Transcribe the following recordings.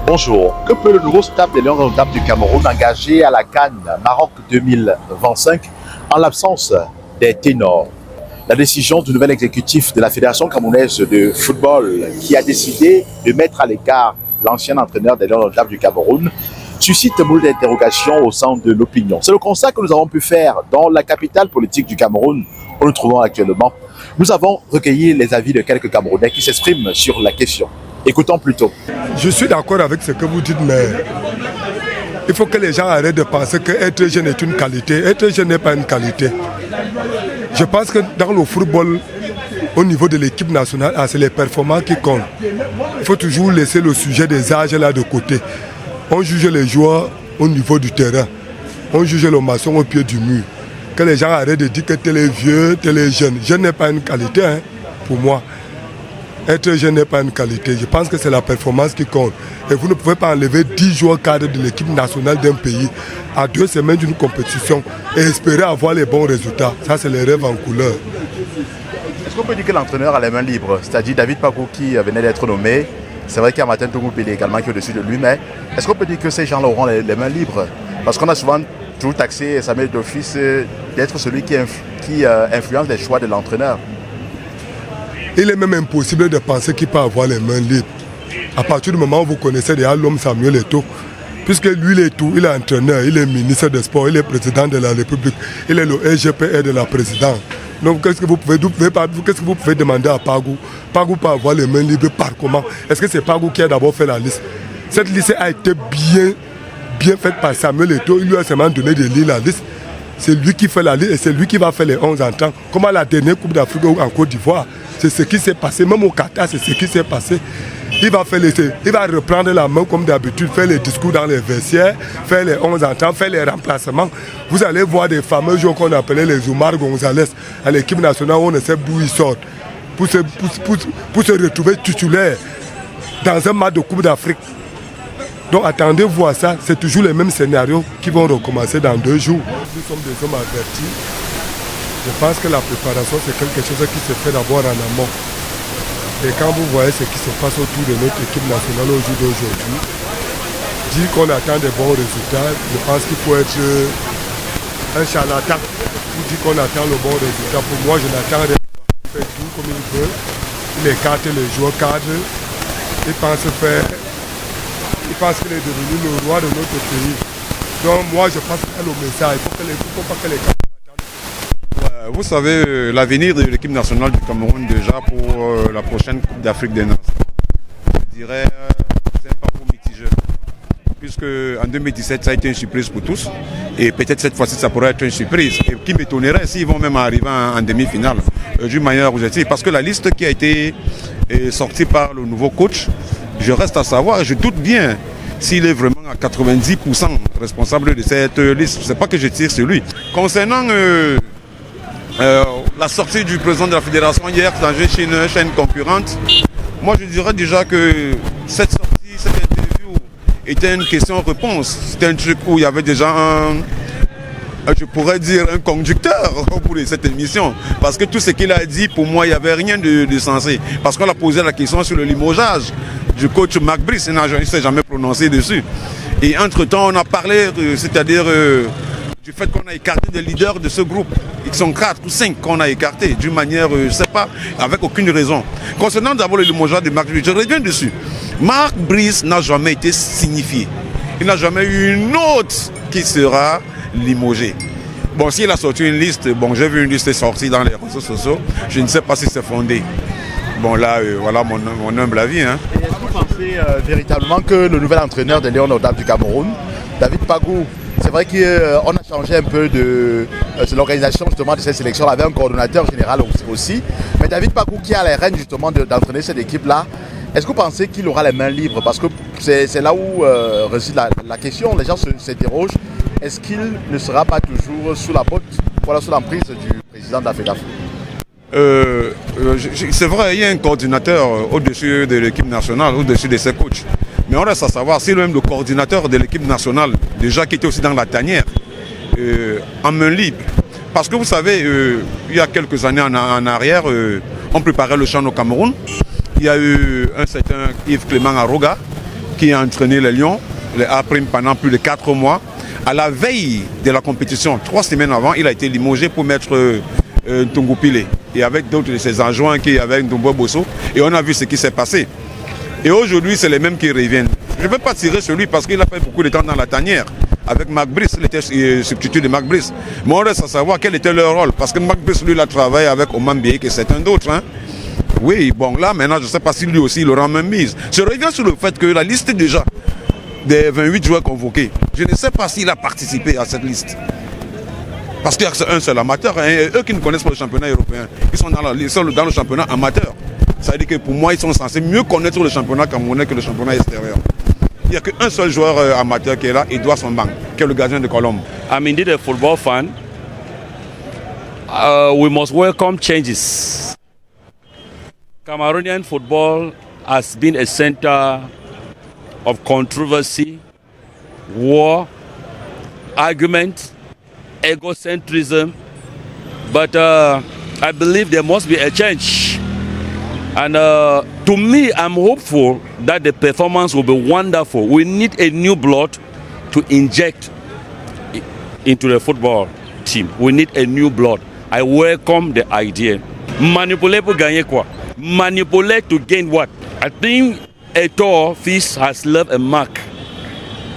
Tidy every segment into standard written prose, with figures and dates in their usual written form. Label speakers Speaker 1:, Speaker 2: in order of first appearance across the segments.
Speaker 1: Bonjour. Que peut le nouveau staff des Lions indomptables du Cameroun engager à la CAN Maroc 2025 en l'absence des ténors? La décision du nouvel exécutif de la Fédération camerounaise de football qui a décidé de mettre à l'écart l'ancien entraîneur des Lions indomptables du Cameroun suscite beaucoup d'interrogations au sein de l'opinion. C'est le constat que nous avons pu faire dans la capitale politique du Cameroun où nous nous trouvons actuellement. Nous avons recueilli les avis de quelques Camerounais qui s'expriment sur la question. Écoutons plutôt.
Speaker 2: Je suis d'accord avec ce que vous dites, mais il faut que les gens arrêtent de penser qu'être jeune est une qualité. Être jeune n'est pas une qualité. Je pense que dans le football, au niveau de l'équipe nationale, c'est les performances qui comptent. Il faut toujours laisser le sujet des âges là de côté. On juge les joueurs au niveau du terrain. On juge le maçon au pied du mur. Que les gens arrêtent de dire que tel est vieux, tel est jeune. Jeune n'est pas une qualité, pour moi. Être jeune n'est pas une qualité. Je pense que c'est la performance qui compte. Et vous ne pouvez pas enlever 10 joueurs cadres de l'équipe nationale d'un pays à 2 semaines d'une compétition et espérer avoir les bons résultats. Ça, c'est les rêves en couleur.
Speaker 1: Est-ce qu'on peut dire que l'entraîneur a les mains libres? C'est-à-dire David Pagou qui venait d'être nommé. C'est vrai qu'il y a Martin Togoupili également qui est au-dessus de lui, mais est-ce qu'on peut dire que ces gens-là auront les mains libres? Parce qu'on a souvent toujours taxé Samuel d'office d'être celui qui influence les choix de l'entraîneur.
Speaker 2: Il est même impossible de penser qu'il peut avoir les mains libres. À partir du moment où vous connaissez déjà l'homme Samuel Eto'o, puisque lui il est tout, il est entraîneur, il est ministre des Sports, il est président de la République, il est le SGPR de la présidence. Donc qu'est-ce que vous pouvez demander à Pagou? Pagou peut avoir les mains libres par comment? Est-ce que c'est Pagou qui a d'abord fait la liste? Cette liste a été bien faite par Samuel Eto'o. Il lui a seulement donné de lire la liste. C'est lui qui fait la liste et c'est lui qui va faire les 11 entrants. Comme à la dernière Coupe d'Afrique en Côte d'Ivoire. C'est ce qui s'est passé. Même au Qatar, c'est ce qui s'est passé. Il va reprendre la main comme d'habitude, faire les discours dans les vestiaires, faire les 11 entrants, faire les remplacements. Vous allez voir des fameux joueurs qu'on appelait les Oumar Gonzalez à l'équipe nationale où on ne sait d'où ils sortent. Pour se retrouver titulaire dans un match de Coupe d'Afrique. Donc attendez voir ça, c'est toujours les mêmes scénarios qui vont recommencer dans 2 jours. Nous sommes des hommes avertis. Je pense que la préparation c'est quelque chose qui se fait d'abord en amont. Et quand vous voyez ce qui se passe autour de notre équipe nationale au jour d'aujourd'hui, dire qu'on attend des bons résultats, je pense qu'il faut être un charlatan pour dire qu'on attend le bon résultat. Pour moi, je n'attends rien. Il fait tout comme il veut. Il écarte les joueurs cadres. Il pense qu'il est devenu le roi de notre pays. Donc moi, je pense qu'il y a le message. Il ne faut pas que les cadres attendent.
Speaker 3: Vous savez, l'avenir de l'équipe nationale du Cameroun déjà pour la prochaine Coupe d'Afrique des Nations, je dirais, c'est un parcours mitigé. Puisque en 2017, ça a été une surprise pour tous. Et peut-être cette fois-ci, ça pourrait être une surprise. Et qui m'étonnerait s'ils vont même arriver en demi-finale, d'une manière objective. Parce que la liste qui a été sortie par le nouveau coach, je reste à savoir, je doute bien s'il est vraiment à 90% responsable de cette liste. Ce n'est pas que je tire sur lui. Concernant la sortie du président de la fédération hier dans une chaîne concurrente, moi je dirais déjà que cette sortie, cette interview était une question-réponse. C'était un truc où il y avait déjà je pourrais dire un conducteur pour cette émission. Parce que tout ce qu'il a dit, pour moi, il n'y avait rien de sensé. Parce qu'on a posé la question sur le limogeage du coach Marc Brice. Il ne s'est jamais prononcé dessus. Et entre-temps, on a parlé, c'est-à-dire du fait qu'on a écarté des leaders de ce groupe. Ils sont 4 ou 5 qu'on a écartés d'une manière, je ne sais pas, avec aucune raison. Concernant d'abord le limogeage de Marc Brice, je reviens dessus. Marc Brice n'a jamais été signifié. Il n'a jamais eu une autre qui sera limogé. Bon, s'il a sorti une liste, bon, j'ai vu une liste sortie dans les réseaux sociaux, je ne sais pas si c'est fondé. Bon, là, voilà mon humble avis. Est-ce
Speaker 1: que vous pensez véritablement que le nouvel entraîneur des Lions indomptables du Cameroun, David Pagou, c'est vrai qu'on a changé un peu de l'organisation justement de cette sélection, on avait un coordonnateur général aussi, mais David Pagou qui a les rênes justement d'entraîner cette équipe-là, est-ce que vous pensez qu'il aura les mains libres? Parce que c'est là où réside la question, les gens s'interrogent. Est-ce qu'il ne sera pas toujours sous la botte, voilà, sous l'emprise du président de la FEDAF?
Speaker 3: C'est vrai, il y a un coordinateur au-dessus de l'équipe nationale, au-dessus de ses coachs. Mais on reste à savoir si même le coordinateur de l'équipe nationale, déjà qui était aussi dans la tanière, en main libre. Parce que vous savez, il y a quelques années en arrière, on préparait le CHAN au Cameroun. Il y a eu un certain Yves Clément Aroga qui a entraîné les Lions, les A-Prime pendant plus de 4 mois. À la veille de la compétition, 3 semaines avant, il a été limogé pour mettre Ntungupile. Et avec d'autres de ses adjoints qui avaient Ndombo Bosso. Et on a vu ce qui s'est passé. Et aujourd'hui, c'est les mêmes qui reviennent. Je ne veux pas tirer sur lui parce qu'il a fait beaucoup de temps dans la tanière. Avec Marc Brice, il était substitut de Marc Brice. Mais on reste à savoir quel était leur rôle. Parce que Marc Brice, lui, il a travaillé avec Oman Bié et certains d'autres. Hein. Oui, bon, là, maintenant, je ne sais pas si lui aussi, il aura même mise. Je reviens sur le fait que la liste déjà des 28 joueurs convoqués, je ne sais pas s'il a participé à cette liste. Parce qu'il y a un seul amateur. Hein, eux qui ne connaissent pas le championnat européen, ils sont dans le championnat amateur. Ça veut dire que pour moi, ils sont censés mieux connaître le championnat camerounais que le championnat extérieur. Il n'y a qu'un seul joueur amateur qui est là, Edouard Sombang, qui est le gardien de Colombe.
Speaker 4: I'm indeed a football fan. We must welcome changes. Cameroonian football has been a center of controversy, war, argument, egocentrism. But I believe there must be a change. And to me, I'm hopeful that the performance will be wonderful. We need a new blood to inject into the football team. We need a new blood. I welcome the idea. Manipuler pour gagner quoi? Manipuler to gain what? I think Eto'o Fils has left a mark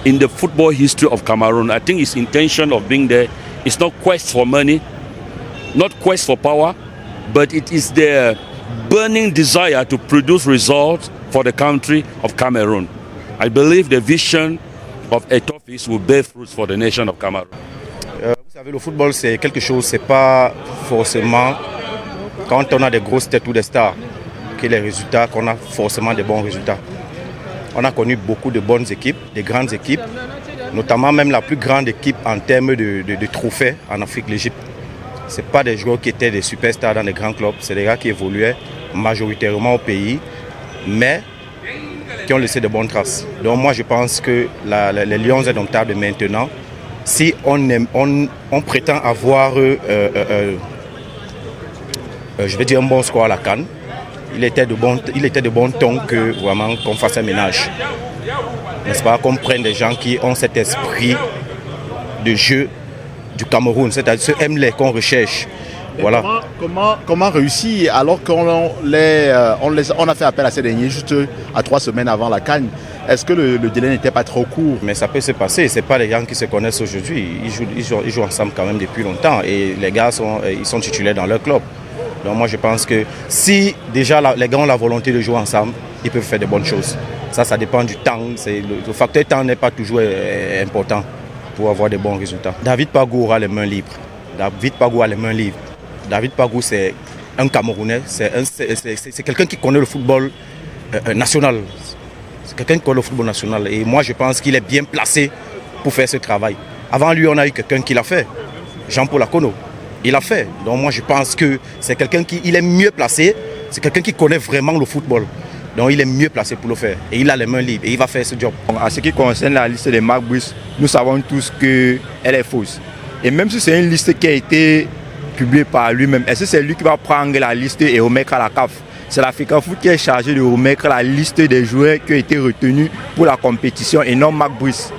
Speaker 4: in the football history of Cameroon. I think his intention of being there is not quest for money, not quest for power, but it is the burning desire to produce results for the country of Cameroon. I believe the vision of Eto'o Fils will bear fruits for the nation of Cameroon.
Speaker 5: Vous savez, le football, c'est quelque chose, c'est pas forcément quand on a des grosses têtes ou des stars que les résultats, qu'on a forcément des bons résultats. On a connu beaucoup de bonnes équipes, des grandes équipes, notamment même la plus grande équipe en termes de trophées en Afrique, l'Égypte. Ce n'est pas des joueurs qui étaient des superstars dans des grands clubs, c'est des gars qui évoluaient majoritairement au pays, mais qui ont laissé de bonnes traces. Donc moi je pense que les Lions indomptables maintenant, si on prétend avoir je vais dire un bon score à la CAN, il était de bon ton que vraiment qu'on fasse un ménage. N'est-ce pas, qu'on prenne des gens qui ont cet esprit de jeu du Cameroun, c'est-à-dire ce MLE qu'on recherche. Voilà.
Speaker 1: Comment réussir alors qu'on a fait appel à ces derniers juste à 3 semaines avant la CAN? Est-ce que le délai n'était pas trop court?
Speaker 5: Mais ça peut se passer, ce n'est pas les gens qui se connaissent aujourd'hui, ils jouent ensemble quand même depuis longtemps et les gars ils sont titulaires dans leur club. Donc moi je pense que si déjà les gars ont la volonté de jouer ensemble, ils peuvent faire de bonnes choses. Ça dépend du temps, le facteur temps n'est pas toujours important pour avoir de bons résultats. David Pagou aura les mains libres. David Pagou c'est un Camerounais, c'est quelqu'un qui connaît le football national. C'est quelqu'un qui connaît le football national et moi je pense qu'il est bien placé pour faire ce travail. Avant lui on a eu quelqu'un qui l'a fait, Jean-Paul Akono. Il a fait. Donc moi je pense que c'est quelqu'un qui est mieux placé, c'est quelqu'un qui connaît vraiment le football. Donc il est mieux placé pour le faire. Et il a les mains libres et il va faire ce job.
Speaker 6: En ce qui concerne la liste de Marc Brice, nous savons tous qu'elle est fausse. Et même si c'est une liste qui a été publiée par lui-même, est-ce que c'est lui qui va prendre la liste et remettre à la CAF? C'est l'Africa Foot qui est chargé de remettre la liste des joueurs qui ont été retenus pour la compétition et non Marc Brice.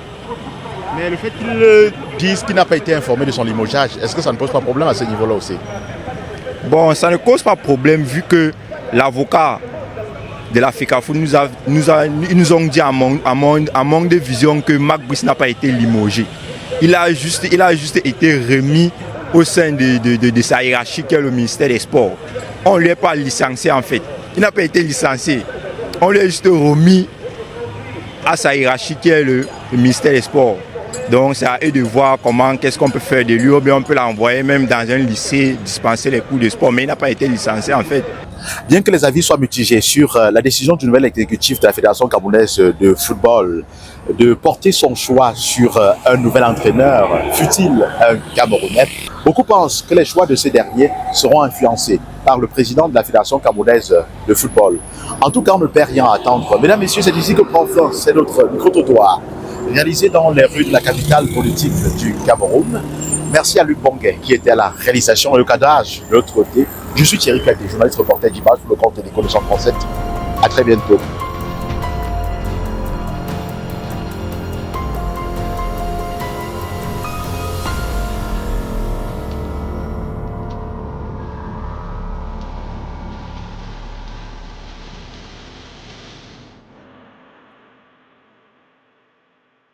Speaker 1: Mais le fait qu'il dise qu'il n'a pas été informé de son limogeage, est-ce que ça ne pose pas problème à ce niveau-là aussi?
Speaker 6: Bon, ça ne cause pas problème vu que l'avocat de l'Africa Foot nous ont dit à manque de vision que Marc Brice n'a pas été limogé. Il a juste été remis au sein de sa hiérarchie qui est le ministère des Sports. On ne lui a pas licencié en fait. Il n'a pas été licencié. On lui a juste remis à sa hiérarchie qui est le ministère des Sports. Donc c'est à eux de voir qu'est-ce qu'on peut faire de lui, ou bien on peut l'envoyer même dans un lycée, dispenser les cours de sport, mais il n'a pas été licencié en fait.
Speaker 1: Bien que les avis soient mitigés sur la décision du nouvel exécutif de la Fédération camerounaise de football de porter son choix sur un nouvel entraîneur, fut-il un Camerounais, beaucoup pensent que les choix de ces derniers seront influencés par le président de la Fédération camerounaise de football. En tout cas, on ne perd rien à attendre. Mesdames, Messieurs, c'est ici que prend fin, c'est notre micro-trottoir réalisé dans les rues de la capitale politique du Cameroun. Merci à Luc Bonguet qui était à la réalisation et au cadrage de l'autre côté. Je suis Thierry Kadé, journaliste reporter d'Image pour le compte de l'École de 137. À très bientôt.